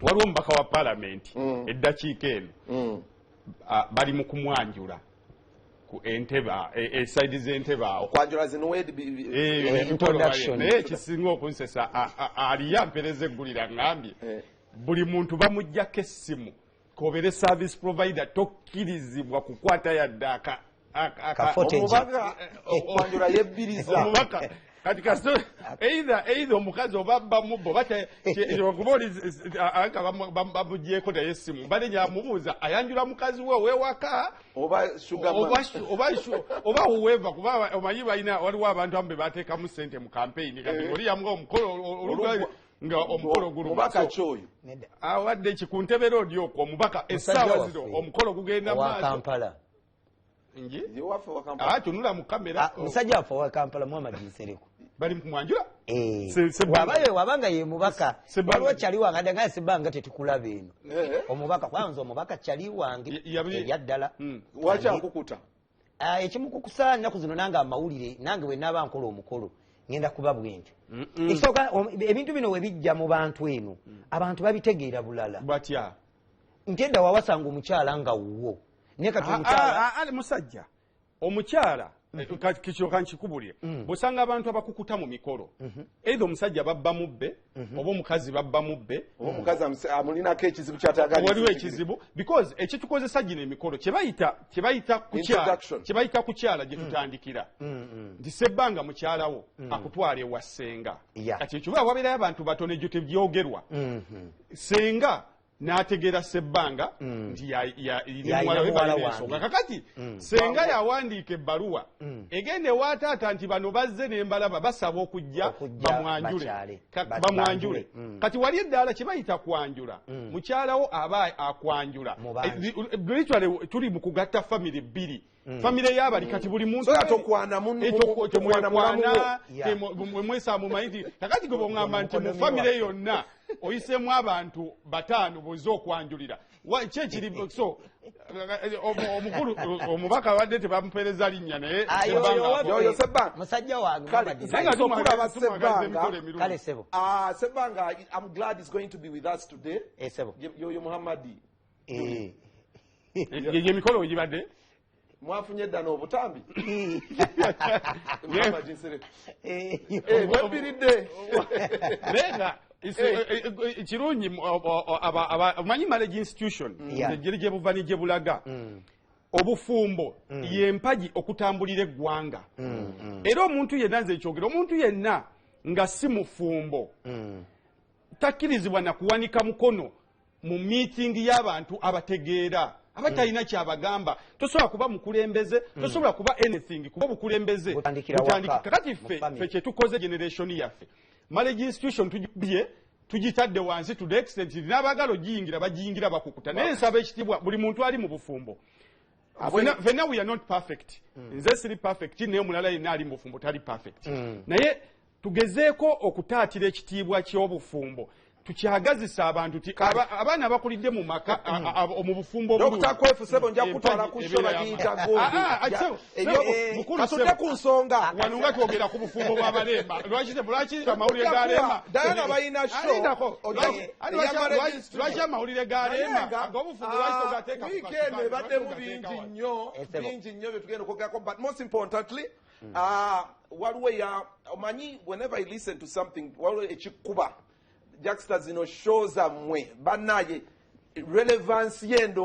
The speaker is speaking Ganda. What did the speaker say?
Waliwo omubaka wa parliament eddakiika eno bali mu kumwanjula ku Entebbe eside z'Entebbe awo okwanjula zino introduction ekisinga okunsesa aliya mpereza eggulira ngambye buli muntu bamuggyako essimu kobere service provider tokkirizibwa kukwata yadde okwanjula yebbiriza omubaka kati kaso either omukazi oba bamubbo bate kuboli bamugyeko naye essimu bale nyamubuuza ayanjula mukazi we owewaka oba whoever kuba omanyi balina waliwo abantu abamu be bateekamu ssente mu campaign kati oliyamu omukolo nga omukolo gulumubaka kyoyo awadde kikuntebe road okwo omubaka essaawa zino omukolo gugenda maaso tunula mu kamera musajja waffe wa Kampala Muhammad Nsereko bali kumwanjula wabanga ye mubaka waliwo kyali wange nga Sebanga tetukula bino omubaka kwanza omubaka kyali wange yaddala wacha nkukuta ekimukukusa nnaku zino nange amawulire nange bwe naba nkola omukolo ngenda kuba bwentyo ekisooka ebintu bino we bijja mu bantu eno abantu babitegeera bulala batya nti edda wawasanga omukyala nga wuwo ali musajja omukyala kisooka nkikubulire bw'osanga abantu abakukuta mu mikolo either omusajja babba mubbe oba omukazi babba mubbe omukazi amulinako ekizibu kyatagaliza waliwo ekizibu because ekitukozesa gino emikolo kyebayita kukyala gye tutandikira nti Sebbanga mukyalawo akutwala ewa ssenga kati ekiba wabeerayo abantu batono egyo tebyogerwa ssenga n'ategeera Sebbanga nti ensonga kakati ssenga yawandiika ebbaluwa egende wa taata nti bano bazze n'embalaba basaba okujja bamwanjule kati wali eddaala kye bayita kwanjula mukyalawo aba akwanjula literally tuli mu kugatta famire bbiri famire y'abali kati buli muntu mwesa mumanyi nti kakati gwe bw'oŋŋamba nti mu famire yonna oyisemu abantu bataano boze okwanjulira kyekiri so omukulu omubaka wadde tebamupeereza linnya naye musajja wange Sebbanga I'm glad he's going to be with us today yoyo Muhammadi ye mikolo wegibadde mwafunye edda n'obutambi webiridde lenga kirungi omanyi marriage institution egeri gye buva ne gye bulaga obufumbo y'empagi okutambulira eggwanga era omuntu yenna nze ekyogera omuntu yenna nga si mufumbo takkirizibwa na kuwanika mukono mu miitingi y'abantu abategeera abatalina kyabagamba tosobola kuba mukulembeze tosobola kuba anything kuba obukulembeze butandikira kakati ffe kyetukoze generation yaffe marriage institution tugitadde wansi to the extent n'abagala ogiyingira bagiyingira bakukuta naye nsaba ekitibwa buli muntu ali mu bufumbo fenna we are not perfect nze siri perfect naye omulala yenna ali mu bufumbo tali perfect naye tugezeeko okutaatira ekitiibwa ky'obufumbo tukyagazisa abantu ti abaana abakulidde mu maka mu bufumbo kasute ku nsonga wano nga twogera ku bufumbo bw'abalemba lwaki amawulire g'alemba Diana balina lwaki amawulire g'alemba ag'obufumbo lwaki togateeka weekend ebaddemu bingi nnyo bye tugenda okwogerako but most importantly waliwo omanyi whenever I listen to something waliwo ekikuba Jackster zino shows amwe banaye relevance yendo